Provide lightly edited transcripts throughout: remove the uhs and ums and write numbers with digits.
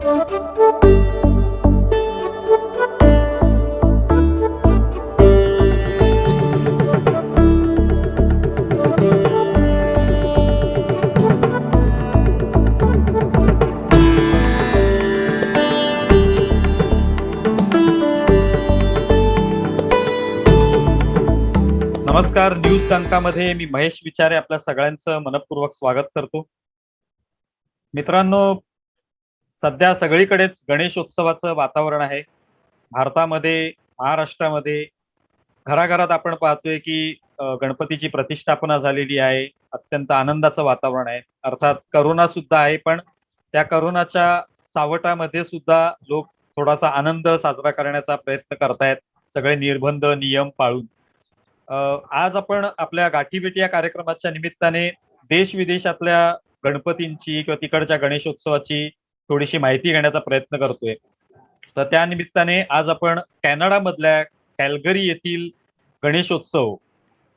नमस्कार. न्यूज टंकामध्ये मी महेश विचारे आपल्या सगळ्यांचं मनपूर्वक स्वागत करतो. मित्रांनो, सध्या सगळीकडेच गणेशोत्सवाचं वातावरण आहे. भारतामध्ये, महाराष्ट्रामध्ये घराघरात आपण पाहतोय की गणपतीची प्रतिष्ठापना झालेली आहे. अत्यंत आनंदाचं वातावरण आहे. अर्थात करोना सुद्धा आहे, पण त्या करोनाच्या सावटामध्ये सुद्धा लोक थोडासा आनंद साजरा करण्याचा प्रयत्न करतायत, सगळे निर्बंध नियम पाळून. आज आपण आपल्या गाठीभेटी या कार्यक्रमाच्या निमित्ताने देश विदेशातल्या गणपतींची किंवा तिकडच्या गणेशोत्सवाची थोडीशी माहिती घेण्याचा प्रयत्न करतोय. तर त्या निमित्ताने आज आपण कॅनडामधल्या कॅल्गरी येथील गणेशोत्सव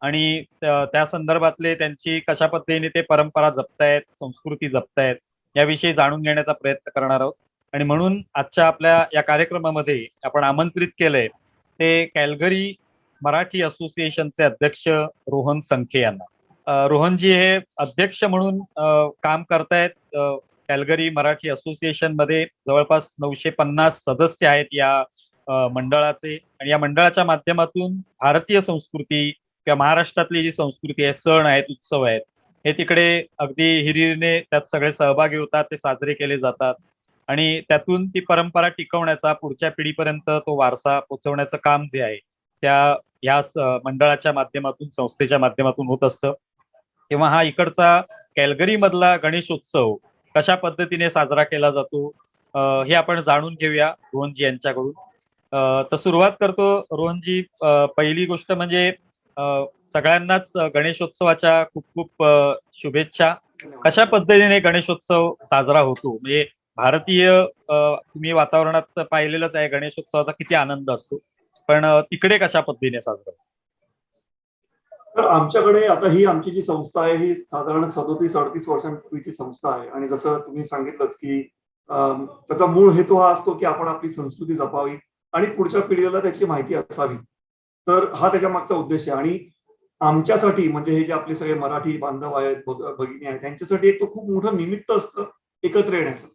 आणि त्या संदर्भातले त्यांची कशा पद्धतीने ते परंपरा जपतायत, संस्कृती जपतायत याविषयी जाणून घेण्याचा प्रयत्न करणार आहोत. आणि म्हणून आजच्या आपल्या या कार्यक्रमामध्ये आपण आमंत्रित केलंय ते कॅल्गरी मराठी असोसिएशनचे अध्यक्ष रोहन संखे यांना. रोहनजी हे अध्यक्ष म्हणून काम करतायत. कॅल्गरी मराठी असोसिएशन मध्ये जवळपास 950 सदस्य आहेत या मंडळाचे, आणि या मंडळाच्या माध्यमातून भारतीय संस्कृती किंवा महाराष्ट्रातली जी संस्कृती आहे, सण आहेत, उत्सव आहेत, हे तिकडे अगदी हिरिरीने त्यात सगळे सहभागी होतात, ते साजरे केले जातात आणि त्यातून ती परंपरा टिकवण्याचा, पुढच्या पिढीपर्यंत तो वारसा पोहोचवण्याचं काम जे आहे त्या या मंडळाच्या माध्यमातून, संस्थेच्या माध्यमातून होत असतं. तेव्हा हा इकडचा कॅल्गरी मधला गणेशोत्सव कशा पद्धतीने साजरा केला जातो हे आपण जाणून घेऊया रोहनजी यांच्याकडून. तर सुरुवात करतो रोहनजी. पहिली गोष्ट म्हणजे सगळ्यांनाच गणेशोत्सवाच्या खूप खूप शुभेच्छा. कशा पद्धतीने गणेशोत्सव साजरा होतो, म्हणजे भारतीय तुम्ही वातावरणात पाहिलेलंच आहे, गणेशोत्सवाचा किती आनंद असतो, पण तिकडे कशा पद्धतीने साजरा? तर आमच्याकडे आता ही आमची जी संस्था आहे ही साधारण 37-38 वर्षांपूर्वीची संस्था आहे. आणि जसं तुम्ही सांगितलंच की त्याचा मूळ हेतू हा असतो की आपण आपली संस्कृती जपावी आणि पुढच्या पिढीला त्याची माहिती असावी. तर हा त्याच्या मागचा उद्देश आहे. आणि आमच्यासाठी म्हणजे हे जे आपले सगळे मराठी बांधव आहेत, भगिनी आहेत, त्यांच्यासाठी एक तो खूप मोठं निमित्त असतं एकत्र येण्याचं.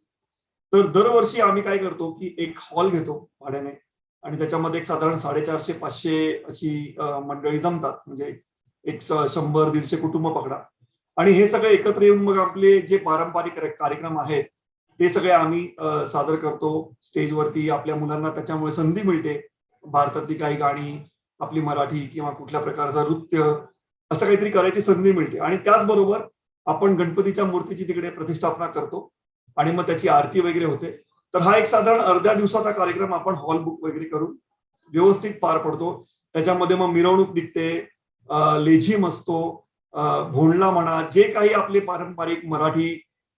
तर दरवर्षी आम्ही काय करतो की एक हॉल घेतो भाड्याने, आणि त्याच्यामध्ये एक साधारण 450-500 अशी मंडळी जमतात. म्हणजे एक 100-150 कुटुंब पकडा. आणि हे सगळे एकत्र येऊन मग आपले जे पारंपरिक कार्यक्रम आहेत ते सगळे आम्ही सादर करतो स्टेजवरती. आपल्या मुलांना त्याच्यामुळे संधी मिळते, भारतातली काही गाणी, आपली मराठी किंवा कुठल्या प्रकारचं नृत्य असं काहीतरी करायची संधी मिळते. आणि त्याचबरोबर आपण गणपतीच्या मूर्तीची तिकडे प्रतिष्ठापना करतो आणि मग त्याची आरती वगैरे होते. तर हा एक साधारण अर्ध्या दिवसाचा कार्यक्रम आपण हॉल बुक वगैरे करून व्यवस्थित पार पडतो. त्याच्यामध्ये मग मिरवणूक निघते, लेझिम असतो, भोंडला म्हणा, जे काही आपले पारंपरिक मराठी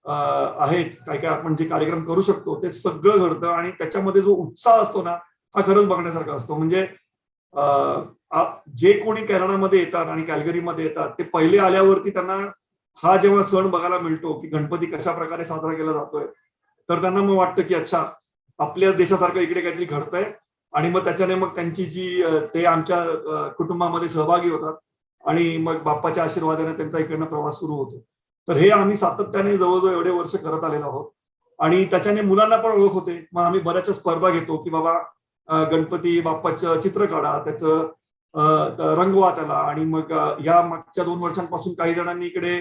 आहेत, काय काय आपण जे कार्यक्रम करू शकतो ते सगळं घडतं. आणि त्याच्यामध्ये जो उत्साह असतो ना, हा खरंच बघण्यासारखा असतो. म्हणजे जे कोणी कॅनडामध्ये येतात आणि कॅल्गरीमध्ये येतात ते पहिले आल्यावरती त्यांना हा जेव्हा सण बघायला मिळतो की गणपती कशा प्रकारे साजरा केला जातोय, तर त्यांना मग वाटतं की अच्छा, आपल्याच देशासारखं इकडे काहीतरी घडतंय. आणि मग त्याच्याने मग त्यांची जी ते आमच्या कुटुंबामध्ये सहभागी होतात आणि मग बाप्पाच्या आशीर्वादाने त्यांचा इकडनं प्रवास सुरू होतो. तर हे आम्ही सातत्याने जवळजवळ एवढे वर्ष करत आलेलो आहोत. आणि त्याच्याने मुलांना पण ओळख होते. मग आम्ही बऱ्याचशा स्पर्धा घेतो की बाबा गणपती बाप्पाचं चित्र काढा, त्याचं रंगवा त्याला. आणि मग या मागच्या 2 वर्षांपासून काही जणांनी इकडे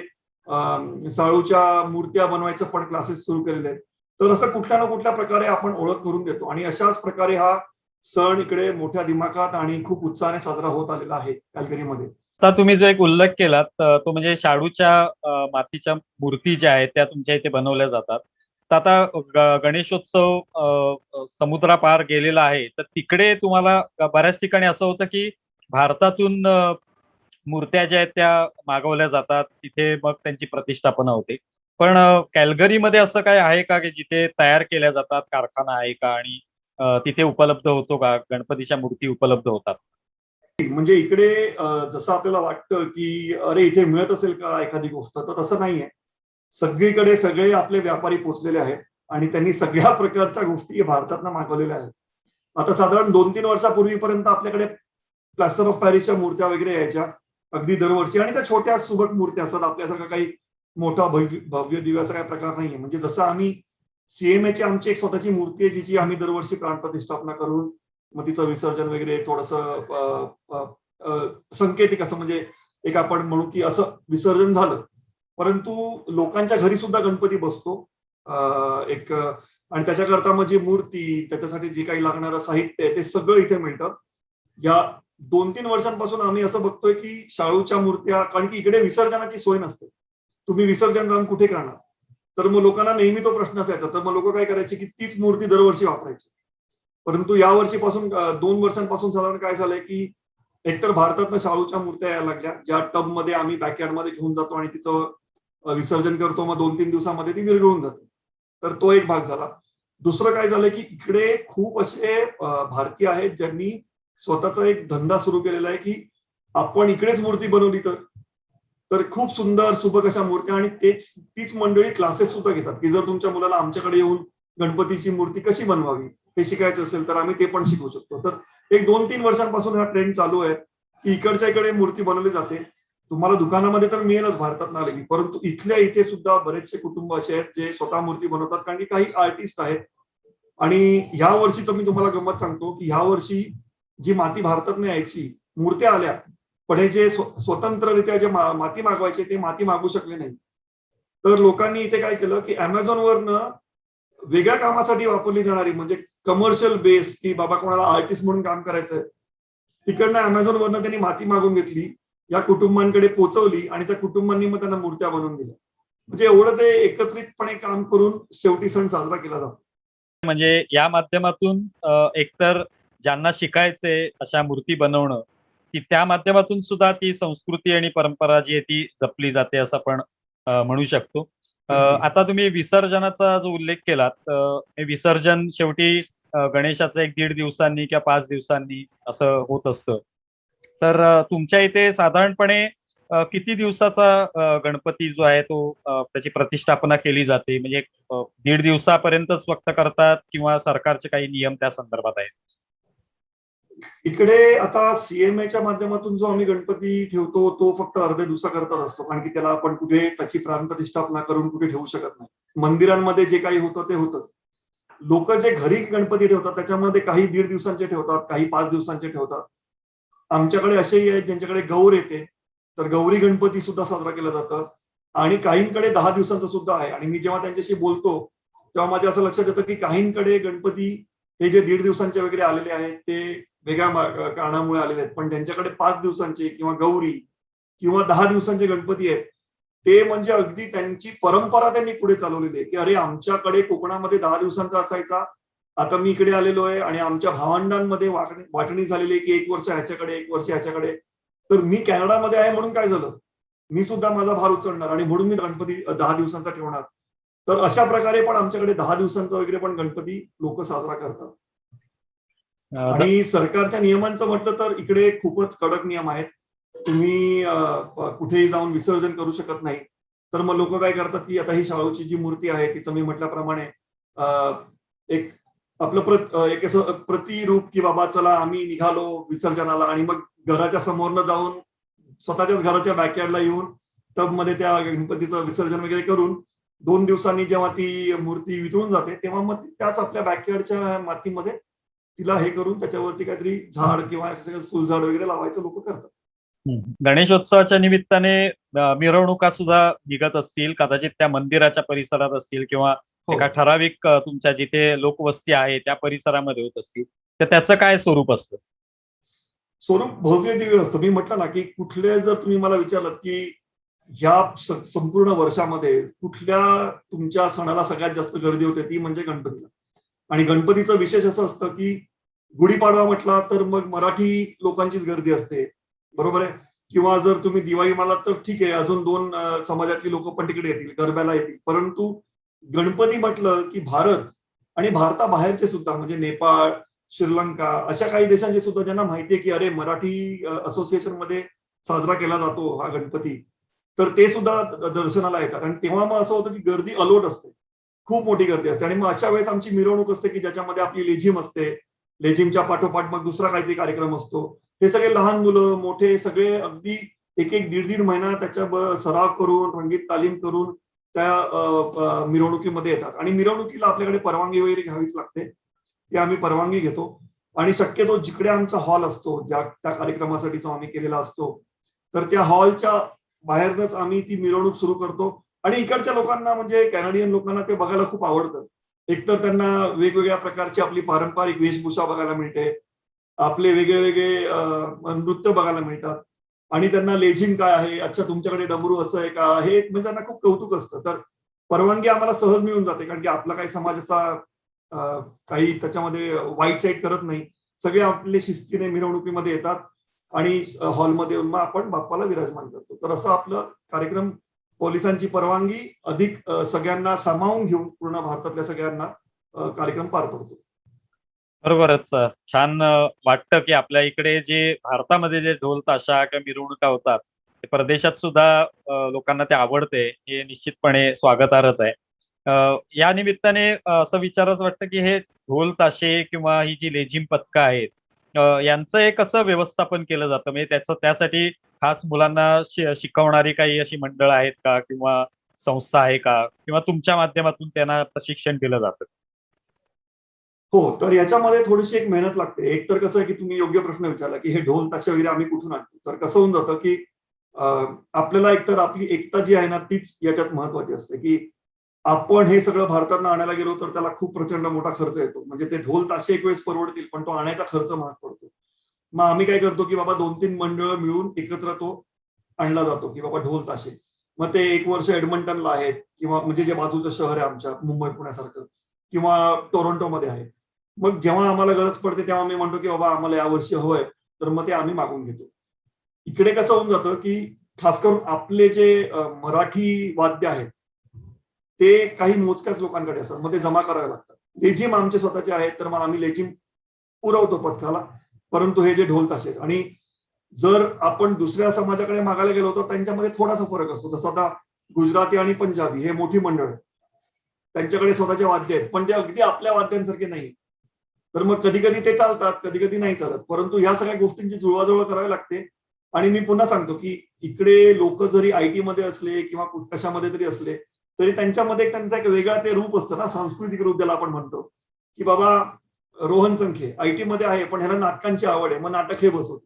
शाळूच्या मूर्त्या बनवायचं पण क्लासेस सुरू केलेले आहेत. तर असं कुठल्या ना कुठल्या प्रकारे आपण ओळख करून देतो आणि अशाच प्रकारे हा सण इकडे मोठ्या दिमाखात आणि खूप उत्साहाने साजरा होत आलेला आहे कॅल्गरीमध्ये. आता तुम्ही जो एक उल्लेख केलात तो म्हणजे शाडूच्या मातीच्या मूर्ती ज्या आहेत त्या तुमच्या इथे बनवल्या जातात. तर आता गणेशोत्सव समुद्रापार गेलेला आहे, तर तिकडे तुम्हाला बऱ्याच ठिकाणी असं होतं की भारतातून मूर्त्या ज्या आहेत त्या मागवल्या जातात, तिथे मग त्यांची प्रतिष्ठापना होते. पण कॅल्गरीमध्ये असं काय आहे का की जिथे तयार केल्या जातात, कारखाना आहे का, आणि तिथे उपलब्ध होतो का, गणपतीच्या मूर्ती उपलब्ध होतात? म्हणजे इकडे जसं आपल्याला वाटतं की अरे इथे मिळत असेल का एखादी गोष्ट, तर तसं नाहीये. सगळीकडे सगळे आपले व्यापारी पोचलेले आहेत आणि त्यांनी सगळ्या प्रकारच्या गोष्टी भारतातनं मागवलेल्या आहेत. आता साधारण 2-3 वर्षापूर्वीपर्यंत आपल्याकडे प्लास्टर ऑफ पॅरिसच्या मूर्त्या वगैरे यायच्या अगदी दरवर्षी, आणि त्या छोट्या सुबक मूर्त्या असतात, आपल्यासारखा काही मोठा भव्य दिव्याचा काही प्रकार नाहीये. म्हणजे जसं आम्ही सीएमएची आमची एक स्वतःची मूर्ती आहे, जिची आम्ही दरवर्षी प्राणप्रतिष्ठापना करून मग तिचं विसर्जन वगैरे थोडंसं संकेतिक असं, म्हणजे एक आपण म्हणू की असं विसर्जन झालं, परंतु लोकांच्या घरी सुद्धा गणपती बसतो. एक आणि त्याच्याकरता मग जी मूर्ती, त्याच्यासाठी जे काही लागणारं साहित्य आहे ते सगळं इथे मिळतं. या 2-3 वर्षांपासून आम्ही असं बघतोय की शाळूच्या मूर्त्या, कारण की इकडे विसर्जनाची सोय नसते. तुम्ही विसर्जन जाऊन कुठे करणार? तर मग लोकांना नेहमी तो प्रश्न असायचा. तर मग लोक काय करायचे की तीच मूर्ती दरवर्षी वापरायची. परंतु या वर्षीपासून 2 वर्षांपासून साधारण काय झालंय की एकतर भारतातनं शाळूच्या मूर्त्या यायला लागल्या, ज्या टबमध्ये आम्ही बॅकयार्डमध्ये घेऊन जातो आणि तिचं विसर्जन करतो. मग 2-3 दिवसामध्ये ती विरघळून जाते. तर तो एक भाग झाला. दुसरं काय झालं की इकडे खूप असे भारतीय आहेत ज्यांनी स्वतःचा एक धंदा सुरू केलेला आहे की आपण इकडेच मूर्ती बनवली तर खूप सुंदर सुबक अशा मूर्त्या, आणि तीच मंडळी क्लासेस सुद्धा घेतात की जर तुमच्या मुलाला आमच्याकडे येऊन गणपतीची मूर्ती कशी बनवावी हे शिकायचं असेल तर आम्ही ते पण शिकवू शकतो. तर एक 2-3 वर्षांपासून हा ट्रेंड चालू आहे की इकडच्या इकडे मूर्ती बनवली जाते. तुम्हाला दुकानामध्ये तर मिळेलच भारतात आलेली, परंतु इथल्या इथे सुद्धा बरेचसे कुटुंब असे आहेत जे स्वतः मूर्ती बनवतात, कारण की काही आर्टिस्ट आहेत. आणि ह्या वर्षीचं मी तुम्हाला गंमत सांगतो की ह्या वर्षी जी माती भारतातनं यायची, मूर्त्या आल्या, पण हे जे स्वतंत्ररित्या जे माती मागवायचे ते माती मागू शकले नाही. तर लोकांनी इथे काय केलं की अमेझॉनवरनं वेगळ्या कामासाठी वापरली जाणारी, म्हणजे कमर्शियल बेस, की बाबा कोणाला आर्टिस्ट म्हणून काम करायचंय, तिकडनं अमेझॉनवरनं त्यांनी माती मागून घेतली, या कुटुंबांकडे पोहोचवली आणि त्या कुटुंबांनी मग त्यांना मूर्त्या बनवून दिल्या. म्हणजे एवढं ते एकत्रितपणे काम करून शेवटी सण साजरा केला जातो. म्हणजे या माध्यमातून एकतर ज्यांना शिकायचंय अशा मूर्ती बनवणं, ती त्या माध्यमातून सुद्धा ती संस्कृती आणि परंपरा जी आहे ती जपली जाते असं आपण म्हणू शकतो. आता तुम्ही विसर्जनाचा जो उल्लेख केलात, हे विसर्जन शेवटी गणेशाचं 1-1.5 दिवसांनी किंवा 5 दिवसांनी असं होत असतं. तर तुमच्या इथे साधारणपणे किती दिवसाचा गणपती जो आहे तो त्याची प्रतिष्ठापना केली जाते? म्हणजे 1.5 दिवसापर्यंतच फक्त करतात किंवा सरकारचे काही नियम त्या संदर्भात आहेत? इकडे आता सीएमएच्या माध्यमातून जो आम्ही गणपती ठेवतो तो फक्त अर्ध्या दिवसाकरता असतो, कारण की त्याला आपण कुठे त्याची प्राणप्रतिष्ठापना करून कुठे ठेवू शकत नाही. मंदिरांमध्ये जे काही होतं ते होतंच. लोक जे घरी गणपती ठेवतात त्याच्यामध्ये काही 1.5 दिवसांचे ठेवतात, काही 5 दिवसांचे ठेवतात. आमच्याकडे असेही आहेत ज्यांच्याकडे गौर येते, तर गौरी गणपती सुद्धा साजरा केलं जातं, आणि काहींकडे 10 दिवसांचं सुद्धा आहे. आणि मी जेव्हा त्यांच्याशी बोलतो तेव्हा माझ्या असं लक्षात येतं की काहींकडे गणपती हे जे 1.5 दिवसांचे वगैरे आलेले आहेत ते वेगळ्या कारणामुळे आलेले आहेत, पण त्यांच्याकडे 5 दिवसांचे किंवा गौरी किंवा 10 दिवसांचे गणपती आहेत. ते म्हणजे अगदी त्यांची परंपरा त्यांनी पुढे चालवलेली आहे की अरे आमच्याकडे कोकणामध्ये 10 दिवसांचा असायचा, आता मी इकडे आलेलो आहे आणि आमच्या भावंडांमध्ये वाटणी झालेली आहे की 1 वर्ष ह्याच्याकडे 1 वर्ष ह्याच्याकडे. तर मी कॅनडामध्ये आहे म्हणून काय झालं, मी सुद्धा माझा भार उचलणार आणि म्हणून मी गणपती 10 दिवसांचा ठेवणार. तर अशा प्रकारे पण आमच्याकडे 10 दिवसांचा वगैरे पण गणपती लोक साजरा करतात. आणि सरकारच्या नियमांचं म्हटलं तर इकडे खूपच कडक नियम आहेत. तुम्ही कुठेही जाऊन विसर्जन करू शकत नाही. तर मग लोक काय करतात की आता ही शाळूची जी मूर्ती आहे तिचं मी म्हटल्याप्रमाणे एक आपलं एक असं प्रतिरूप की बाबा चला आम्ही निघालो विसर्जनाला, आणि मग घराच्या समोरनं जाऊन स्वतःच्याच घराच्या बॅकयार्डला येऊन टबमध्ये त्या गणपतीचं विसर्जन वगैरे करून 2 दिवसांनी जेव्हा ती मूर्ती वितळून जाते तेव्हा मग त्याच आपल्या बॅकयार्डच्या मातीमध्ये तिला हे करून त्याच्यावरती काहीतरी झाड किंवा फुलझाड वगैरे लावायचं लोक करतात. गणेशोत्सवाच्या निमित्ताने मिरवणुका सुद्धा निघत असतील, कदाचित त्या मंदिराच्या परिसरात असतील किंवा हो. एका ठराविक तुमच्या जिथे लोकवस्ती आहे त्या परिसरामध्ये होत असतील, तर त्याचं काय स्वरूप असतं? स्वरूप भव्य दिव्य असतं. मी म्हटलं ना की कुठले, जर तुम्ही मला विचारलं की ह्या संपूर्ण वर्षामध्ये कुठल्या तुमच्या सणाला सगळ्यात जास्त गर्दी होते ती म्हणजे गणपतीला. आणि गणपतीचं विशेष असं असतं की गुढीपाडवा म्हटला तर मग मराठी लोकांचीच गर्दी असते, बरोबर आहे. किंवा जर तुम्ही दिवाळी म्हणालात तर ठीक आहे, अजून 2 समाजातली लोक पण तिकडे येतील, गरब्याला येतील. परंतु गणपती म्हटलं की भारत आणि भारताबाहेरचे सुद्धा, म्हणजे नेपाळ, श्रीलंका अशा काही देशांचे सुद्धा ज्यांना माहितीये की अरे मराठी असोसिएशन मध्ये साजरा केला जातो हा गणपती, तर ते सुद्धा दर्शनाला येतात. आणि तेव्हा मग असं होतं की गर्दी अलोट असते. खूप मोठी गर्दी असते. आणि मग अशा वेळेस आमची मिरवणूक असते की ज्याच्यामध्ये आपली लेझिम असते. लेझिमच्या पाठोपाठ मग दुसरा काहीतरी कार्यक्रम असतो. हे सगळे लहान मुलं मोठे सगळे अगदी एक एक दीड महिना त्याच्या सराव करून रंगीत तालीम करून त्या मिरवणुकीमध्ये येतात. आणि मिरवणुकीला आपल्याकडे परवानगी वगैरे घ्यावीच लागते. ती आम्ही परवानगी घेतो. आणि शक्यतो जिकडे आमचा हॉल असतो, ज्या त्या कार्यक्रमासाठी जो आम्ही केलेला असतो, तर त्या हॉलच्या बाहेरनच आम्ही ती मिरवणूक सुरू करतो. आणि इकडच्या लोकांना म्हणजे कॅनडियन लोकांना ते बघायला खूप आवडतं. एकतर त्यांना वेगवेगळ्या प्रकारची आपली पारंपरिक वेशभूषा बघायला मिळते. आपले वेगळे वेगळे नृत्य बघायला मिळतात. आणि त्यांना लेझिम काय आहे, अच्छा तुमच्याकडे डमरू असं आहे का, हे म्हणजे त्यांना खूप कौतुक असतं. तर परवानगी आम्हाला सहज मिळून जाते, कारण की आपला काही समाज असा काही त्याच्यामध्ये वाईट साईड करत नाही. सगळे आपले शिस्तीने मिरवणुकीमध्ये येतात आणि हॉलमध्ये येऊन मग आपण बाप्पाला विराजमान करतो. तर असं आपलं कार्यक्रम पोलिसांची परवानगी अधिक सगळ्यांना सामावून घेऊन पूर्ण भारतातल्या सगळ्यांना कार्यक्रम पार पडतो. बरोबरच. छान वाटतं की आपल्या इकडे जे भारतामध्ये जे ढोल ताशा किंवा मिरवणुका होतात ते परदेशात सुद्धा लोकांना ते आवडते, हे निश्चितपणे स्वागतार्हच आहे. या निमित्ताने असं विचारावंच वाटतं की हे ढोल ताशे किंवा ही जी लेझिम पथकं आहेत, यांचं एक कसं व्यवस्थापन केलं जातं, म्हणजे त्यासाठी खास मुलांना शिकवणारी काही अशी मंडळ आहेत का, किंवा संस्था आहे का, किंवा तुमच्या माध्यमातून त्यांना प्रशिक्षण दिलं जातं? हो, तर याच्यामध्ये थोडीशी एक मेहनत लागते. एक तर कसं आहे, की तुम्ही योग्य प्रश्न विचारला, की हे ढोल ताशे वगैरे आम्ही कुठून आणतो? तर कसं होऊन जातं, की अ, आपल्याला एकतर आपली एकता जी आहे ना, तीच याच्यात महत्वाची असते, की आपण हे सगळं भारतातनं आणायला गेलो, तर त्याला खूप प्रचंड मोठा खर्च येतो. म्हणजे ते ढोल ताशे एक वेळेस परवडतील, पण तो आणायचा खर्च महाग पडतो. मग आम्ही काय करतो, की बाबा 2-3 मंडळ मिळून एकत्र तो आणला जातो, की बाबा ढोल ताशे. मग ते 1 वर्ष एडमंटनला आहेत किंवा म्हणजे जे बाजूचं शहर आहे आमच्या मुंबई पुण्यासारखं किंवा टोरंटोमध्ये आहे. मग जेव्हा आम्हाला गरज पडते तेव्हा आम्ही म्हणतो, की बाबा आम्हाला यावर्षी हवंय, तर मग ते आम्ही मागवून घेतो. इकडे कसं होऊन जातं, की खास करून आपले जे मराठी वाद्य आहेत, ते काही मोजक्याच लोकांकडे असतात. मग ते जमा करावे लागतात. लेझिम आमचे स्वतःचे आहेत, तर मग आम्ही लेझिम पुरवतो पथकाला. परंतु हे जे ढोल ताशे आहेत आणि जर आपण दुसऱ्या समाजाकडे मागायला गेलो तर त्यांच्यामध्ये थोडासा फरक असतो. जसं आता गुजराती आणि पंजाबी हे मोठी मंडळ आहेत. त्यांच्याकडे स्वतःचे वाद्य आहेत, पण ते अगदी आपल्या वाद्यांसारखे नाही. तर मग कधी-कधी ते चालतात, कधी-कधी नाही चालत. परंतु ह्या सगळ्या गोष्टींची जुळवाजुळव करावी लागते. आणि मी पुन्हा सांगतो, की इकडे लोकं जरी आय-टीमध्ये असले किंवा कशामध्ये तरी असले, तरी त्यांच्यामध्ये त्यांचा एक वेगळा ते रूप असतं ना, सांस्कृतिक रूप ज्याला आपण म्हणतो, की बाबा रोहन संखे आय-टीमध्ये आहे, पण ह्याला नाटकांची आवड आहे, मग नाटक हे बसवतो.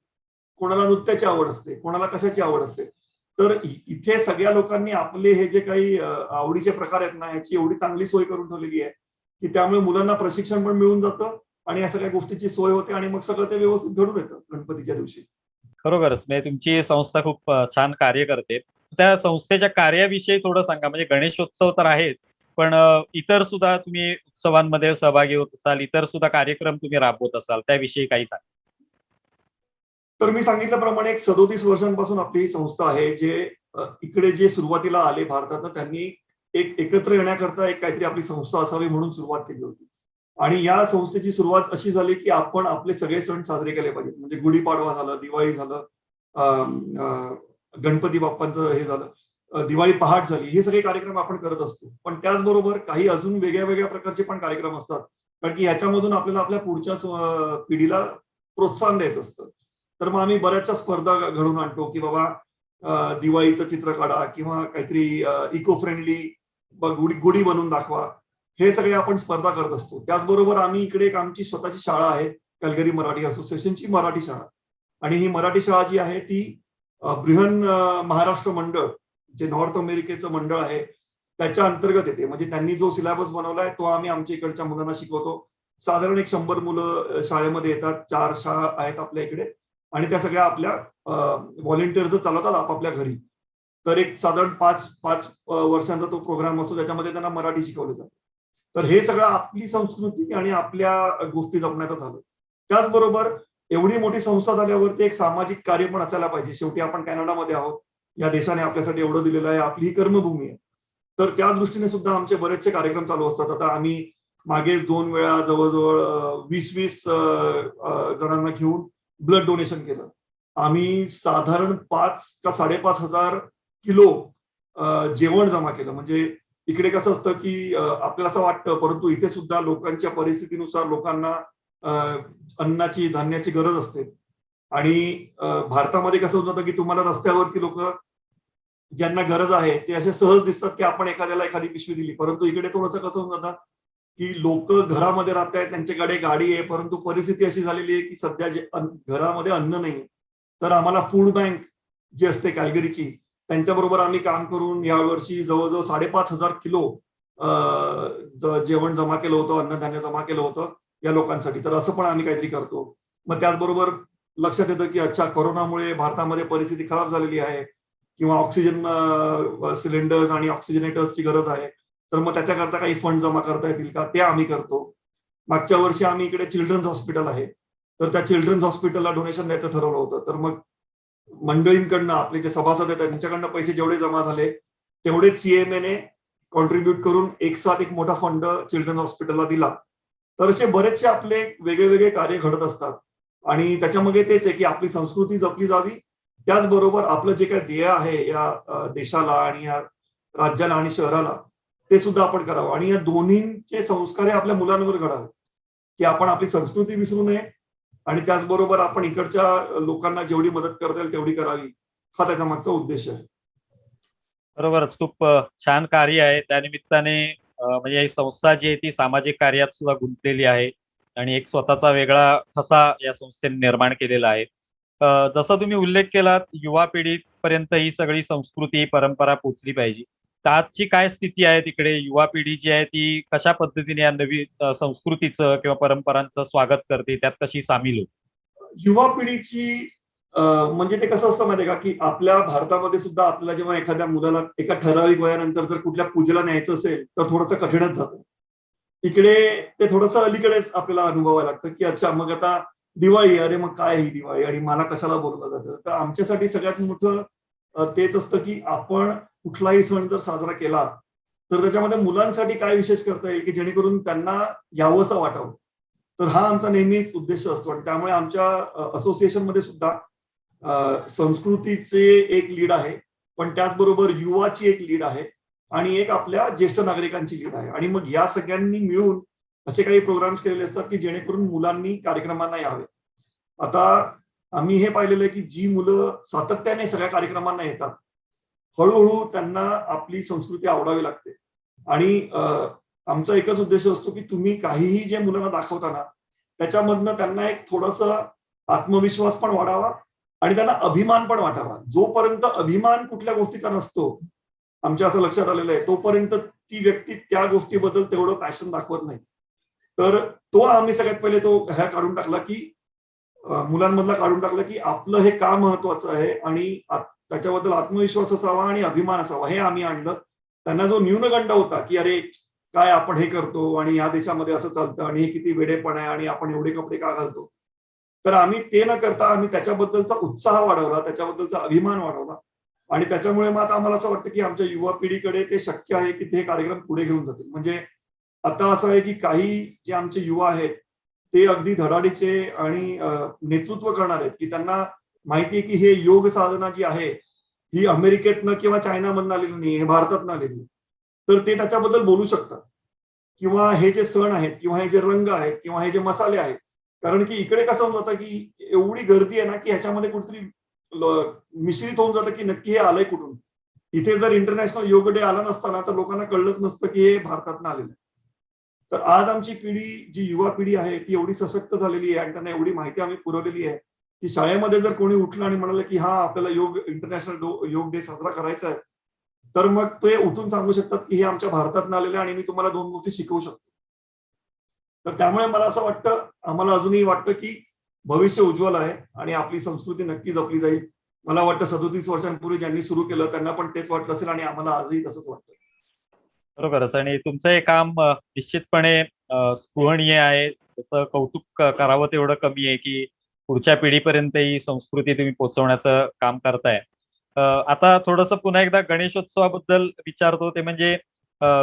कोणाला नृत्याची आवड असते, कोणाला कशाची आवड असते. तर इथे सगळ्या लोकांनी आपले हे जे काही आवडीचे प्रकार आहेत ना, ह्याची एवढी चांगली सोय करून ठेवलेली आहे, की त्यामुळे मुलांना प्रशिक्षण पण मिळून जातं आणि या सगळ्या गोष्टीची सोय होते आणि मग सगळं ते व्यवस्थित घडून येतं गणपतीच्या दिवशी. खरोखरच, म्हणजे तुमची संस्था खूप छान कार्य करते. त्या संस्थेच्या कार्याविषयी थोडं सांगा. म्हणजे गणेशोत्सव तर आहेच, पण इतर सुद्धा तुम्ही उत्सवांमध्ये सहभागी होत असाल, इतर सुद्धा कार्यक्रम तुम्ही राबवत असाल, त्याविषयी काही सांगा. तर मी सांगितल्याप्रमाणे एक 37 वर्षांपासून आपली ही संस्था आहे, जे इकडे जे सुरुवातीला आले भारतातनं त्यांनी एक एकत्र येण्याकरता एक काहीतरी आपली संस्था असावी म्हणून सुरुवात केली होती. आणि या संस्थेची सुरुवात अशी झाली, की आपण आपले सगळे सण साजरे केले पाहिजेत. म्हणजे गुढीपाडवा झालं, दिवाळी झालं, अ, अ, गणपती बाप्पांचं हे झालं, दिवाळी पहाट झाली. हे सगळे कार्यक्रम आपण करत असतो. पण त्याचबरोबर काही अजून वेगळ्या-वेगळ्या प्रकारचे पण कार्यक्रम असतात. कारण की ह्याच्यामधून आपल्याला आपल्या पुढच्या पिढीला प्रोत्साहन द्यायचं असतं. तर मग आम्ही बऱ्याचशा स्पर्धा घडवून आणतो, की बाबा दिवाळीचं चित्र काढा किंवा काहीतरी इको फ्रेंडली गुढी गुढी बनवून दाखवा. हे सगळे आपण स्पर्धा करत असतो. त्याचबरोबर आम्ही इकडे एक आमची स्वतःची शाळा आहे, कॅल्गरी मराठी असोसिएशनची मराठी शाळा. आणि ही मराठी शाळा जी आहे ती बृहन महाराष्ट्र मंडळ, जे नॉर्थ अमेरिकेचं मंडळ आहे, त्याच्या अंतर्गत येते. म्हणजे त्यांनी जो सिलेबस बनवलाय तो आम्ही आमच्या इकडच्या मुलांना शिकवतो. साधारण एक 100 मुलं शाळेमध्ये येतात. 4 शाळा आहेत आपल्या इकडे आणि त्या सगळ्या आपल्या व्हॉलंटिअर्स चालवतात आपापल्या घरी. तर एक साधारण 5 वर्षांचा तो प्रोग्राम असतो, त्याच्यामध्ये त्यांना मराठी शिकवलं जातं. तर हे सगळं आपली संस्कृती आणि आपल्या गोष्टी जपण्याचं झालं. त्याचबरोबर एवढी मोठी संस्था झाल्यावरती एक सामाजिक कार्य पण असायला पाहिजे. शेवटी आपण कॅनडामध्ये आहोत. या देशाने आपल्यासाठी एवढं दिलेलं आहे. आपली ही कर्मभूमी आहे. तर त्या दृष्टीने सुद्धा आमचे बरेचसे कार्यक्रम चालू असतात. आता आम्ही मागेच 2 वेळा जवळ-जवळ 20-20 जणांना घेऊन ब्लड डोनेशन केलं. आम्ही साधारण 5 का 5,500 किलो जेवण जमा केलं. म्हणजे इकडे कसं असतं की आपल्याला असं वाटतं, परंतु इथे सुद्धा लोकांच्या परिस्थितीनुसार लोकांना अन्नाची धान्याची गरज असते. आणि भारतामध्ये कसं होत जातं की तुम्हाला रस्त्यावरती लोक ज्यांना गरज आहे ते असे सहज दिसतात की आपण एखाद्याला एखादी पिशवी दिली, परंतु इकडे थोडंसं कसं होऊन जातं की लोक घरामध्ये राहत आहेत, त्यांच्याकडे गाडी आहे, परंतु परिस्थिती अशी झालेली आहे की सध्या घरामध्ये अन्न नाही. तर आम्हाला फूड बँक जी असते कॅल्गरीची, त्यांच्याबरोबर आम्ही काम करून यावर्षी जवळजवळ 5,500 किलो जेवण जमा केलं होतं, अन्नधान्य जमा केलं होतं या लोकांसाठी. तर असं पण आम्ही काहीतरी करतो. मग त्याचबरोबर लक्षात येतं की अच्छा, कोरोनामुळे भारतामध्ये परिस्थिती खराब झालेली आहे किंवा ऑक्सिजन सिलेंडर्स आणि ऑक्सिजनेटर्सची गरज आहे. तर मग त्याच्याकरता काही फंड जमा करता येतील का, ते आम्ही करतो. मागच्या वर्षी आम्ही इकडे चिल्ड्रन्स हॉस्पिटल आहे, तर त्या चिल्ड्रन्स हॉस्पिटलला डोनेशन द्यायचं ठरवलं होतं. तर मग मंडळींकडनं, आपले जे सभासद आहेत त्यांच्याकडनं पैसे जेवढे जमा झाले तेवढेच सीएमएने कॉन्ट्रीब्युट करून एक साथ एक मोठा फंड चिल्ड्रन्स हॉस्पिटलला दिला. तर असे बरेचसे आपले वेगळे वेगळे कार्य घडत असतात आणि त्याच्यामध्ये तेच आहे की आपली संस्कृती जपली जावी, त्याचबरोबर आपलं जे काही ध्येय आहे या देशाला आणि या राज्याला आणि शहराला, ते सुद्धा आपण करावं. आणि या दोन्हींचे संस्कार हे आपल्या मुलांवर घडावे, की आपण आपली संस्कृती विसरू नये आणि त्याचबरोबर आपण इकडच्या लोकांना जेवढी मदत करता येईल तेवढी करावी, हा त्याच्या मागचा उद्देश आहे. बरोबरच, खूप छान कार्य आहे. त्यानिमित्ताने म्हणजे ही संस्था जी आहे ती सामाजिक कार्यात सुद्धा गुंतलेली आहे आणि एक स्वतःचा वेगळा ठसा या संस्थेने निर्माण केलेला आहे. जसं तुम्ही उल्लेख केलात, युवा पिढीपर्यंत ही सगळी संस्कृती परंपरा पोहोचली पाहिजे. तर आजची काय स्थिती आहे तिकडे? युवा पिढी जी आहे ती कशा पद्धतीने या नवीन संस्कृतीचं किंवा परंपरांचं स्वागत करते, त्यात कशी सामील होते? युवा पिढीची म्हणजे ते कसं असतं माहितीये का, की आपल्या भारतामध्ये सुद्धा आपल्याला जेव्हा एखाद्या मुलाला एका ठराविक वयानंतर जर कुठल्या पूजेला न्यायचं असेल तर थोडंसं कठीणच जातं. इकडे ते थोडंसं अलीकडेच आपल्याला अनुभवायला लागतं, की अच्छा मग आता दिवाळी, अरे मग काय ही दिवाळी आणि मला कशाला बोलवलं जातं. तर आमच्यासाठी सगळ्यात मोठं तेच असतं, की आपण कुठलाही सण जर साजरा केला तर त्याच्यामध्ये मुलांसाठी काय विशेष करता येईल, की जेणेकरून त्यांना यावंसं वाटावं. तर हा आमचा नेहमीच उद्देश असतो आणि त्यामुळे आमच्या असोसिएशनमध्ये सुद्धा संस्कृतीचे एक लीड आहे, पण त्याचबरोबर युवाची एक लीड आहे आणि एक आपल्या ज्येष्ठ नागरिकांची लीड आहे. आणि मग या सगळ्यांनी मिळून असे काही प्रोग्राम्स केलेले असतात की जेणेकरून मुलांनी कार्यक्रमांना यावे. आता आम्ही हे पाहिलेलं आहे की जी मुलं सातत्याने सगळ्या कार्यक्रमांना येतात, हळूहळू त्यांना आपली संस्कृती आवडावी लागते. आणि आमचा एकच उद्देश असतो की तुम्ही काहीही जे मुलांना दाखवता त्याच्यामधनं त्यांना एक थोडंसं आत्मविश्वास पण वाढावा आणि त्यांना अभिमान पण वाटावा. जोपर्यंत अभिमान कुठल्या गोष्टीचा नसतो, आमच्या असं लक्षात आलेलं आहे, तोपर्यंत ती व्यक्ती त्या गोष्टीबद्दल तेवढं पॅशन दाखवत नाही. तर तो आम्ही सगळ्यात पहिले तो ह्या काढून टाकला, की मुलांमधला काढून टाकलं, की आपलं हे का महत्वाचं आहे आणि त्याच्याबद्दल आत्मविश्वास असावा आणि अभिमान असावा, हे आम्ही आणलं. त्यांना जो न्यूनगंड होता, की अरे काय आपण हे करतो आणि या देशामध्ये असं चालतं आणि हे किती वेडेपण आहे आणि आपण एवढे कपडे का घालतो. तर आम्ही ते न करता आम्ही त्याच्याबद्दलचा उत्साह वाढवला, त्याच्याबद्दलचा अभिमान वाढवला आणि त्याच्यामुळे मग आता आम्हाला असं वाटतं, की आमच्या युवा पिढीकडे ते शक्य आहे, की ते कार्यक्रम पुढे घेऊन जातील. म्हणजे आता असं आहे, की काही जे आमचे युवा आहेत, ते अगदी धडाडीचे आणि नेतृत्व करणार आहेत, की त्यांना माहिती आहे, की हे योग साधना जी आहे, ही अमेरिकेतनं किंवा चायनामधनं आलेली नाही, हे भारतातनं आलेली. तर ते त्याच्याबद्दल बोलू शकतात किंवा हे जे सण आहेत किंवा हे जे रंग आहेत किंवा हे जे मसाले आहेत, कारण की इकडे कसं होऊन जातं, की एवढी गर्दी आहे ना, की ह्याच्यामध्ये कुठेतरी मिश्रित होऊन जातं, की नक्की हे आलंय कुठून. इथे जर इंटरनॅशनल योग डे आला नसता ना, तर लोकांना कळलंच नसतं, की हे भारतातनं आलेलं आहे. तर आज आमची पिढी, जी युवा पिढी आहे, ती एवढी सशक्त झालेली आहे आणि त्यांना एवढी माहिती आम्ही पुरवलेली आहे, की शाळेमध्ये जर कोणी उठलं आणि म्हणालं, की "हां, आपल्याला इंटरनॅशनल योग डे साजरा करायचा आहे." तर मग ते उठून सांगू शकतात, की "हे आमच्या भारतातनं आलेलं आहे आणि मी तुम्हाला 2 गोष्टी शिकवू शकतो." तर त्यामुळे मला असं वाटतं, आम्हाला अजूनही वाटतं, की भविष्य उज्ज्वल आहे आणि आपली संस्कृती नक्की जपली जाईल. मला वाटतं 37 वर्षांपूर्वी ज्यांनी सुरू केलं त्यांना पण तेच वाटलं असेल आणि आम्हाला आजही तसंच वाटतं. बरोबरच, आणि तुमचं हे काम निश्चितपणे स्पृहणीय आहे. त्याचं कौतुक करावं तेवढं कमी आहे, की पुढच्या पिढीपर्यंत ही संस्कृती तुम्ही पोहोचवण्याचं काम करताय. आता थोडंसं पुन्हा एकदा गणेशोत्सवाबद्दल विचारतो. ते म्हणजे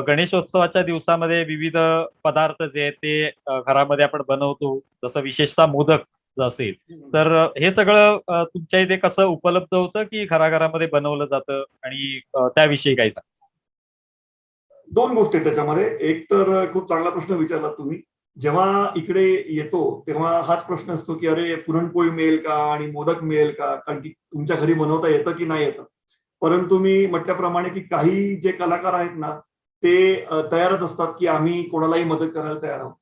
गणेशोत्सवाच्या दिवसामध्ये विविध पदार्थ जे आहेत ते घरामध्ये आपण बनवतो, जसं विशेषतः मोदक जर असेल, तर हे सगळं तुमच्या इथे कसं उपलब्ध होतं, की घराघरामध्ये बनवलं जातं? आणि त्याविषयी काय सांगा? दोन गोष्टी आहेत त्याच्यामध्ये. एक तर खूप चांगला प्रश्न विचारलात तुम्ही. जेव्हा इकडे येतो तेव्हा हाच प्रश्न असतो की अरे पुरणपोळी मिळेल का आणि मोदक मिळेल का, कारण की तुमच्या घरी बनवता येतं की नाही येतं. परंतु मी म्हटल्याप्रमाणे की काही जे कलाकार आहेत ना ते तयारच असतात की आम्ही कोणालाही मदत करायला तयार आहोत.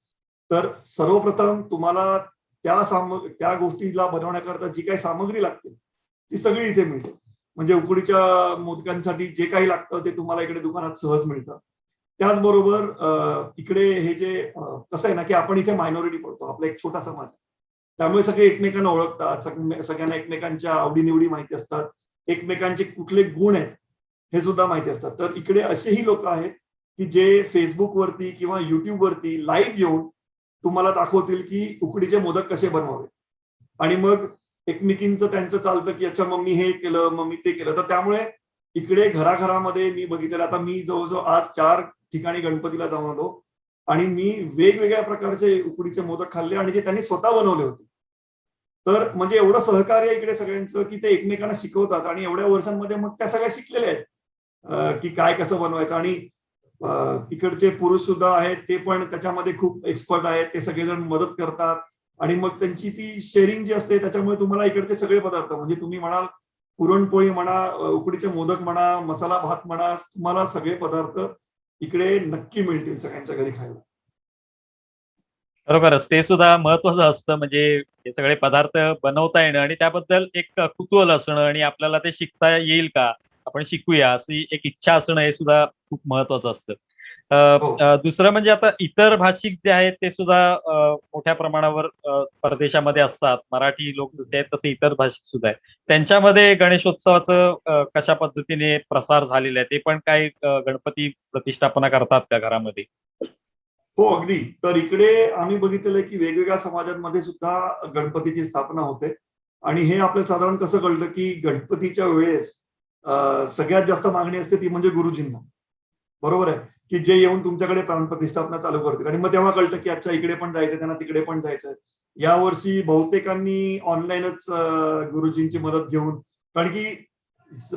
तर सर्वप्रथम तुम्हाला त्या गोष्टीला बनवण्याकरता जी काही सामग्री लागते ती सगळी इथे मिळते. म्हणजे उकडीच्या मोदकांसाठी जे काही लागतं ते तुम्हाला इकडे दुकानात सहज मिळतं. त्याचबरोबर इकडे हे जे कसं आहे ना की आपण इथे मायनॉरिटी पडतो, आपला एक छोटा समाज आहे. त्यामुळे सगळे एकमेकांना ओळखतात, सगळ्यांना एकमेकांच्या आवडीनिवडी माहिती असतात, एकमेकांचे कुठले गुण आहेत हे सुद्धा माहिती असतात. तर इकडे असेही लोक आहेत की जे फेसबुकवरती किंवा युट्यूबवरती लाईव्ह येऊन तुम्हाला दाखवतील की उकडीचे मोदक कसे बनवावे. आणि मग एकमेकींचं त्यांचं चालतं की अच्छा मग मी हे केलं, मग मी ते केलं. तर त्यामुळे इकडे घराघरामध्ये मी बघितलेलं, आता मी जवळजवळ आज 4 ठिकाणी गणपतीला जाऊन आलो आणि मी वेगवेगळ्या प्रकारचे उकडीचे मोदक खाल्ले आणि जे त्यांनी स्वतः बनवले होते. तर म्हणजे एवढं सहकार्य इकडे सगळ्यांचं की ते एकमेकांना शिकवतात आणि एवढ्या वर्षांमध्ये मग त्या सगळ्या शिकलेल्या आहेत. की काय कसं बनवायचं आणि इकडचे पुरुष सुद्धा आहेत, ते पण त्याच्यामध्ये खूप एक्सपर्ट आहेत. ते सगळेजण मदत करतात आणि मग त्यांची ती शेअरिंग जी असते त्याच्यामुळे तुम्हाला इकडचे सगळे पदार्थ म्हणजे तुम्ही म्हणाल पुरणपोळी म्हणा, उकडीचे मोदक म्हणा, मसाला भात म्हणा, तुम्हाला सगळे पदार्थ इकडे नक्की मिळतील सगळ्यांच्या घरी खायला. खरोखरच ते सुद्धा महत्वाचं असतं, म्हणजे हे सगळे पदार्थ बनवता येणं आणि त्याबद्दल एक कुतूहल असणं आणि आपल्याला ते शिकता येईल का, आपण शिकूया अशी एक इच्छा असणं हे सुद्धा खूप महत्वाचं असतं. हो. दुसरं म्हणजे आता इतर भाषिक जे आहेत ते सुद्धा मोठ्या प्रमाणावर परदेशामध्ये असतात. मराठी लोक जसे आहेत तसे इतर भाषिक सुद्धा आहेत. त्यांच्यामध्ये गणेशोत्सवाचं कशा पद्धतीने प्रसार झालेला आहे, ते पण काही गणपती प्रतिष्ठापना करतात का घरामध्ये? हो, अगदी. तर इकडे आम्ही बघितलेलं आहे, की वेगवेगळ्या समाजांमध्ये सुद्धा गणपतीची स्थापना होते आणि हे आपल्याला साधारण कसं कळलं, की गणपतीच्या वेळेस सगळ्यात जास्त मागणी असते ती म्हणजे गुरुजींना. बरोबर आहे, की जे येऊन तुमच्याकडे प्राणप्रतिष्ठापना चालू करतील आणि मग तेव्हा कळतं, की अच्छा इकडे पण जायचंय, त्यांना तिकडे पण जायचंय. यावर्षी बहुतेकांनी ऑनलाईनच गुरुजींची मदत घेऊन, कारण की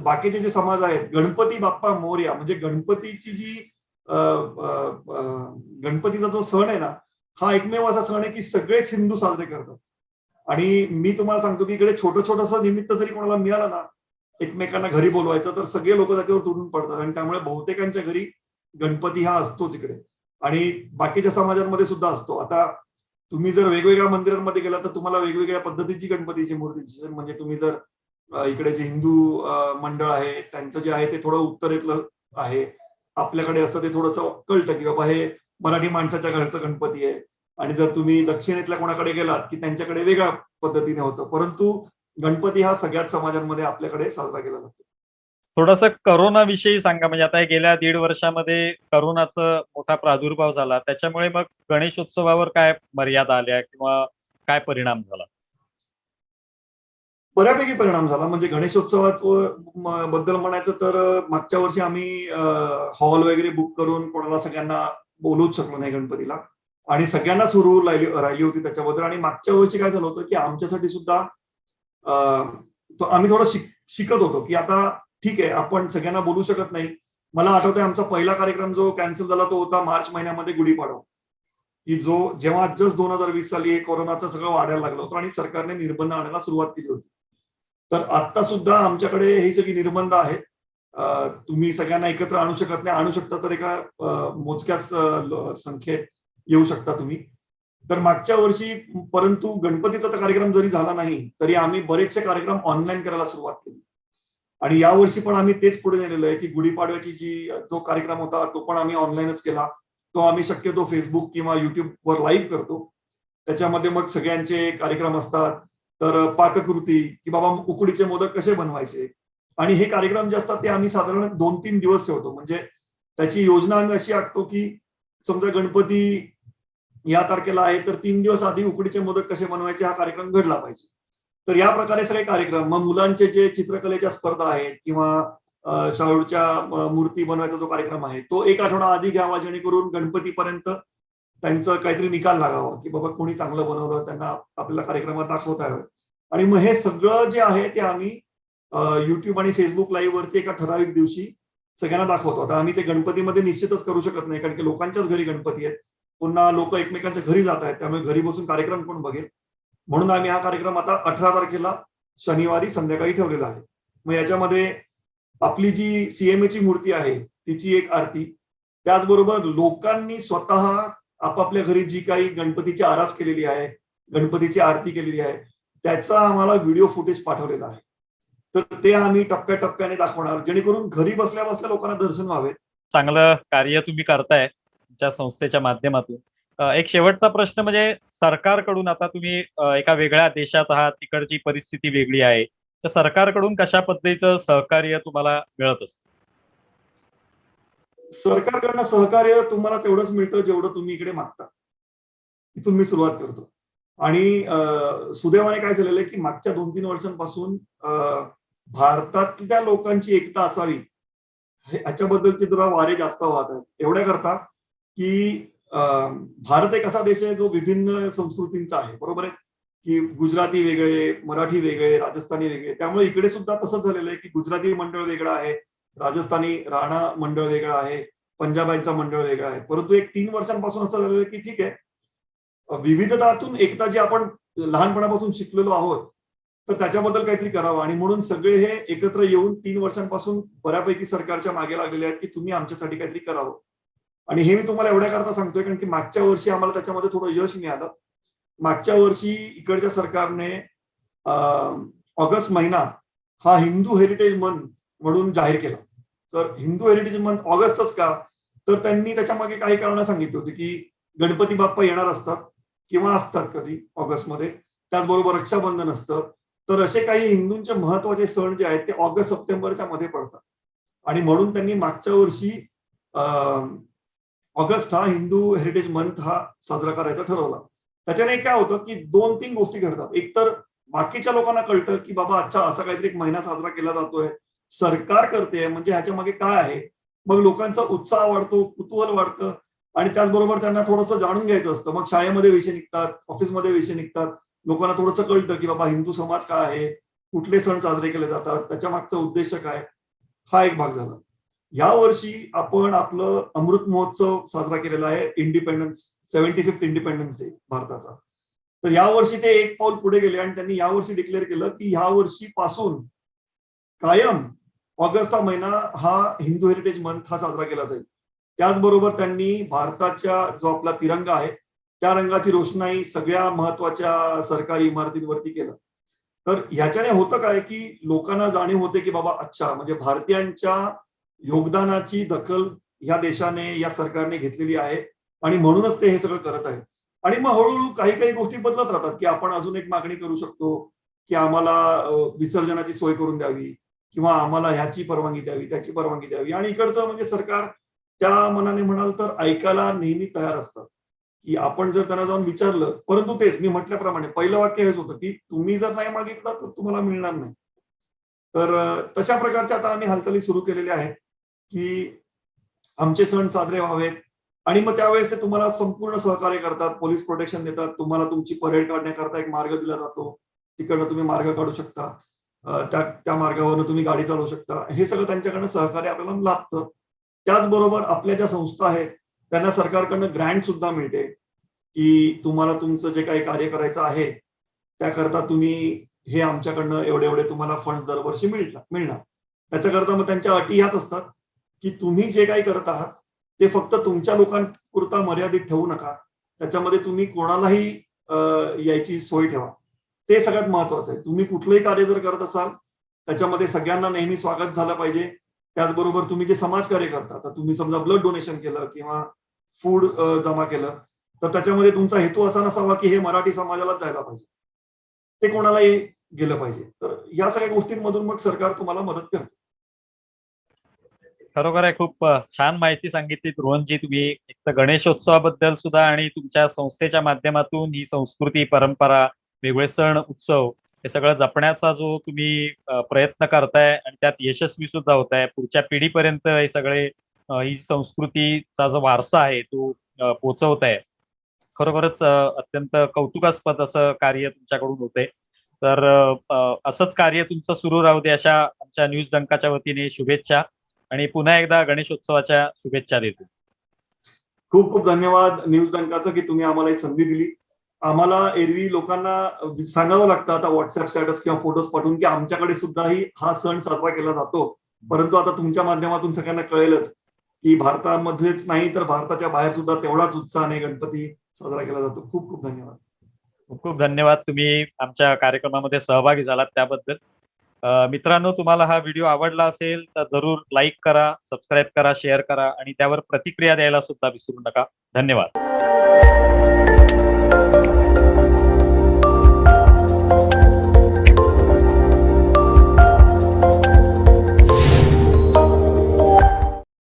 बाकीचे जे समाज आहेत, गणपती बाप्पा मोरया म्हणजे गणपतीची जी अ, अ, अ, गणपतीचा जो सण आहे ना, हा एकमेव असा सण आहे की सगळेच हिंदू साजरे करतात. आणि मी तुम्हाला सांगतो की इकडे छोटं-छोटंसं निमित्त जरी कोणाला मिळालं ना, एकमेकांना घरी बोलवायचं, तर सगळे लोकं त्याच्यावर तुटून पडतात आणि त्यामुळे बहुतेकांच्या घरी गणपती हा असतोच इकडे आणि बाकीच्या समाजांमध्ये सुद्धा असतो. आता तुम्ही जर वेगवेगळ्या मंदिरांमध्ये गेलात, तर तुम्हाला वेगवेगळ्या पद्धतीची गणपतीची मूर्ती दिसेल. म्हणजे तुम्ही जर इकडे जे हिंदू मंडळ आहे, त्यांचं जे आहे ते थोडं उत्तरेतलं आहे. आपल्याकडे असतं ते थोडंसं कळतं, की बाबा हे मराठी माणसाच्या घरचं गणपती आहे आणि जर तुम्ही दक्षिणेतल्या कोणाकडे गेलात, की त्यांच्याकडे वेगळ्या पद्धतीने होतं. परंतु गणपती हा सगळ्याच समाजांमध्ये आपल्याकडे साजरा केला जातो. थोडंसं करोनाविषयी सांगा, म्हणजे आता हे गेल्या 1.5 वर्षामध्ये करोनाचा मोठा प्रादुर्भाव झाला. त्याच्यामुळे मग गणेशोत्सवावर काय मर्यादा आल्या किंवा काय परिणाम झाला? बऱ्यापैकी परिणाम झाला. म्हणजे गणेशोत्सवात बद्दल म्हणायचं तर मागच्या वर्षी आम्ही हॉल वगैरे बुक करून कोणाला सगळ्यांना बोलवूच शकलो नाही गणपतीला आणि सगळ्यांनाच हुरहूर राहिली होती त्याच्याबद्दल आणि मागच्या वर्षी काय झालं होतं, की आमच्यासाठी सुद्धा अ, आम्ही थोडं शिकत होतो, की आता ठीक आहे, आपण सगळ्यांना बोलू शकत नाही. मला आठवतंय आमचा पहिला कार्यक्रम जो कॅन्सल झाला तो होता मार्च महिन्यामध्ये गुढीपाडवा, की जो जेव्हा जस्ट 2020 साली हे कोरोनाचं सगळं वाढायला लागलं होतं आणि सरकारने निर्बंध आणायला सुरुवात केली होती. तर आता सुद्धा आमच्याकडे ही सगळी निर्बंध आहेत. तुम्ही सगळ्यांना एकत्र आणू शकत नाही. आणू शकता तर एका मोजक्याच संख्येत येऊ शकता तुम्ही. तर मागच्या वर्षी परंतु गणपतीचा तर कार्यक्रम जरी झाला नाही, तरी आम्ही बरेचसे कार्यक्रम ऑनलाईन करायला सुरुवात केली. आणि यावर्षी पण आम्ही तेच पुढे नेलेलं आहे, की गुढीपाडव्याची जो कार्यक्रम होता, तो पण आम्ही ऑनलाईनच केला. तो आम्ही शक्यतो Facebook किंवा YouTubeवर लाईव्ह करतो. त्याच्यामध्ये मग सगळ्यांचे कार्यक्रम असतात. तर पाककृती, की बाबा उकडीचे मोदक कसे बनवायचे आणि हे कार्यक्रम जे असतात ते आम्ही साधारण 2-3 दिवस ठेवतो. म्हणजे त्याची योजना आम्ही अशी आखतो, की समजा गणपती या तारखेला आहे, तर 3 दिवस आधी उकडीचे मोदक कसे बनवायचे हा कार्यक्रम घडला पाहिजे. तर या प्रकारे सगळे कार्यक्रम मग मुलांचे जे चित्रकलेच्या स्पर्धा आहेत किंवा शाहूच्या मूर्ती बनवायचा जो कार्यक्रम आहे, तो 1 आठवडा आधी घ्यावा जेणेकरून गणपतीपर्यंत त्यांचं काहीतरी निकाल लागावा, की बाबा कोणी चांगलं बनवलं त्यांना आपल्याला कार्यक्रमात दाखवता यावं. आणि मग हे सगळं जे आहे ते आम्ही YouTube आणि Facebook लाईव्ह वरती एका ठराविक दिवशी सगळ्यांना दाखवतो. आता आम्ही ते गणपतीमध्ये निश्चितच करू शकत नाही, कारण की लोकांच्याच घरी गणपती आहेत. पुन्हा लोक एकमेकांच्या घरी जात आहेत, त्यामुळे घरी बसून कार्यक्रम कोण बघेल. म्हणून आम्ही हा कार्यक्रम आता 18 तारखेला शनिवारी संध्याकाळी ठेवलेला आहे. मग याच्यामध्ये आपली जी सीएमएची मूर्ती आहे तिची एक आरती, त्याचबरोबर लोकांनी स्वतः आपापल्या घरी जी काही गणपतीची आरास केलेली आहे, गणपतीची आरती केलेली आहे, त्याचा आम्हाला व्हिडिओ फुटेज पाठवलेला आहे. तर ते आम्ही टप्प्याटप्प्याने दाखवणार, जेणेकरून घरी बसल्या बसल्या लोकांना दर्शन व्हावे. चांगलं कार्य तुम्ही करताय तुमच्या संस्थेच्या माध्यमातून. एक शेवटचा प्रश्न म्हणजे सरकारकडून आता तुम्ही एका वेगळ्या देशात आहात, तिकडची परिस्थिती वेगळी आहे, तर सरकारकडून कशा पद्धतीचं सहकार्य तुम्हाला मिळत असतं? सरकारकडनं सहकार्य तुम्हाला तेवढंच मिळतं जेवढं तुम्ही इकडे मागता. इथून मी सुरुवात करतो. आणि सुदैवाने काय झालेलं आहे की मागच्या 2-3 वर्षांपासून भारतातल्या लोकांची एकता असावी ह्याच्याबद्दलचे जरा वारे जास्त वाहत आहेत. एवढ्या करता की भारत एक असा देश आहे जो विभिन्न संस्कृतींचा आहे, बरोबर आहे. की गुजराती वेगळे, मराठी वेगळे, राजस्थानी वेगळे. त्यामुळे इकडे सुद्धा तसंच झालेलं आहे की गुजराती मंडळ वेगळं आहे, राजस्थानी राणा मंडळ वेगळं आहे, पंजाबांचा मंडळ वेगळा आहे. परंतु एक 3 वर्षांपासून असं झालेलं आहे की ठीक आहे, विविधतातून एकता जी आपण लहानपणापासून शिकलेलो आहोत, तर त्याच्याबद्दल काहीतरी करावं. आणि म्हणून सगळे हे एकत्र येऊन 3 वर्षांपासून बऱ्यापैकी सरकारच्या मागे लागलेले आहेत की तुम्ही आमच्यासाठी काहीतरी करावं. आणि हे मी तुम्हाला एवढ्या करता सांगतोय कारण की मागच्या वर्षी आम्हाला त्याच्यामध्ये थोडं यश मिळालं. मागच्या वर्षी इकडच्या सरकारने ऑगस्ट महिना हा हिंदू हेरिटेज मंथ म्हणून जाहीर केला. तर हिंदू हेरिटेज मंथ ऑगस्टच का, तर त्यांनी त्याच्यामागे काही कारणं सांगितली होती की गणपती बाप्पा येणार असतात किंवा असतात कधी ऑगस्टमध्ये, त्याचबरोबर रक्षाबंधन असतं. तर असे काही हिंदूंचे महत्वाचे सण जे आहेत ते ऑगस्ट सप्टेंबरच्या मध्ये पडतात. आणि म्हणून त्यांनी मागच्या वर्षी ऑगस्ट हा हिंदू हेरिटेज मंथ हा साजरा करायचा ठरवला. त्याच्याने काय होतं की 2-3 गोष्टी घडतात. एक तर बाकीच्या लोकांना कळतं की बाबा अच्छा असा काहीतरी एक महिना साजरा केला जातोय, सरकार करते म्हणजे ह्याच्या मागे काय आहे. मग लोकांचा उत्साह वाढतो, कुतूहल वाढतं. आणि त्याचबरोबर त्यांना थोडंसं जाणून घ्यायचं असतं. मग शाळेमध्ये विषय निघतात, ऑफिसमध्ये विषय निघतात. लोकांना थोडंसं कळतं की बाबा हिंदू समाज काय आहे, कुठले सण साजरे केले जातात, त्याच्या मागचा उद्देश काय. हा एक भाग झाला. या वर्षी आपण आपलं अमृत महोत्सव साजरा केलेला आहे, इंडिपेंडन्स 75th इंडिपेंडन्स डे भारताचा. तर या वर्षी ते एक पाऊल पुढे गेले आणि त्यांनी यावर्षी डिक्लेअर केलं की ह्या वर्षीपासून कायम ऑगस्ट हा महिना हा हिंदू हेरिटेज मंथ हा साजरा केला जाईल. त्याचबरोबर त्यांनी भारताच्या जो आपला तिरंगा आहे त्या रंगाची रोषणाई सगळ्या महत्वाच्या सरकारी इमारतींवरती केलं. तर ह्याच्याने होतं काय की लोकांना जाणीव होते की बाबा अच्छा म्हणजे भारतीयांच्या योगदानाची दखल या देशाने, या सरकारने घेतलेली आहे आणि म्हणूनच ते हे सगळं करत आहेत. आणि मग हळूहळू काही काही गोष्टी बदलत राहतात की आपण अजून एक मागणी करू शकतो की आम्हाला विसर्जनाची सोय करून द्यावी किंवा आम्हाला ह्याची परवानगी द्यावी, त्याची परवानगी द्यावी. आणि इकडचं म्हणजे सरकार त्या मनाने म्हणाल तर ऐकायला नेहमी तयार असतात की आपण जर त्यांना जाऊन विचारलं. परंतु तेच मी म्हटल्याप्रमाणे पहिलं वाक्य हेच होतं की तुम्ही जर नाही मागितलं तर तुम्हाला मिळणार नाही. तर तशा प्रकारच्या आता आम्ही हालचाली सुरू केलेल्या आहेत की आमचे सण साजरे व्हावेत. आणि मग त्यावेळेस ते तुम्हाला संपूर्ण सहकार्य करतात, पोलीस प्रोटेक्शन देतात, तुम्हाला तुमची परेड काढण्याकरता एक मार्ग दिला जातो, तिकडनं तुम्ही मार्ग काढू शकता, त्या त्या मार्गावरनं तुम्ही गाडी चालवू शकता. हे सगळं त्यांच्याकडनं सहकार्य आपल्याला लाभतं. त्याचबरोबर आपल्या ज्या संस्था आहेत त्यांना सरकारकडनं ग्रँट सुद्धा मिळते की तुम्हाला तुमचं जे काही कार्य करायचं आहे त्याकरता तुम्ही हे आमच्याकडनं एवढे एवढे तुम्हाला फंड दरवर्षी मिळणार. त्याच्याकरता मग त्यांच्या अटी ह्याच असतात की तुम्ही जे काही करत आहात ते फक्त तुमच्या लोकांपुरता मर्यादित ठेवू नका. त्याच्यामध्ये तुम्ही कोणालाही यायची सोय ठेवा. ते सगळ्यात महत्वाचं आहे. तुम्ही कुठलंही कार्य जर करत असाल त्याच्यामध्ये सगळ्यांना नेहमी स्वागत झालं पाहिजे. त्याचबरोबर तुम्ही जे समाजकार्य करता, तर तुम्ही समजा ब्लड डोनेशन केलं किंवा फूड जमा केलं, तर त्याच्यामध्ये तुमचा हेतू असा नसावा की हे मराठी समाजालाच जायला पाहिजे, ते कोणालाही गेलं पाहिजे. तर या सगळ्या गोष्टींमधून मग सरकार तुम्हाला मदत करते. खरोखर आहे, खूप छान माहिती सांगितली ध्रुवनजी तुम्ही. एक तर गणेशोत्सवाबद्दल सुद्धा आणि तुमच्या संस्थेच्या माध्यमातून ही संस्कृती, परंपरा, वेगळे सण, उत्सव हे सगळं जपण्याचा जो तुम्ही प्रयत्न करताय आणि त्यात यशस्वी सुद्धा होताय. पुढच्या पिढीपर्यंत हे सगळे ही संस्कृतीचा जो वारसा आहे तो पोहोचवताय. खरोखरच अत्यंत कौतुकास्पद असं कार्य तुमच्याकडून होतंय. तर असंच कार्य तुमचं सुरू राहू दे अशा आमच्या न्यूज डंकाच्या वतीने शुभेच्छा. आणि पुन्हा एकदा गणेशोत्सवाच्या शुभेच्छा देतो. खूप खूप धन्यवाद न्यूज डंकाचं की तुम्ही आम्हाला ही संधी दिली. आम्हाला एरवी लोकांना सांगावं लागतं आता व्हॉट्सअप स्टेटस किंवा फोटोज पाठवून की आमच्याकडे सुद्धाही हा सण साजरा केला जातो. परंतु आता तुमच्या माध्यमातून सगळ्यांना कळेलच की भारतामध्येच नाही तर भारताच्या बाहेर सुद्धा तेवढाच उत्साहाने गणपती साजरा केला जातो. खूप खूप धन्यवाद. खूप खूप धन्यवाद तुम्ही आमच्या कार्यक्रमामध्ये सहभागी झालात त्याबद्दल. मित्रांनो, तुम्हाला हा व्हिडिओ आवडला असेल तर जरूर लाईक करा, सबस्क्राईब करा, शेअर करा आणि त्यावर प्रतिक्रिया द्यायला सुद्धा विसरू नका. धन्यवाद.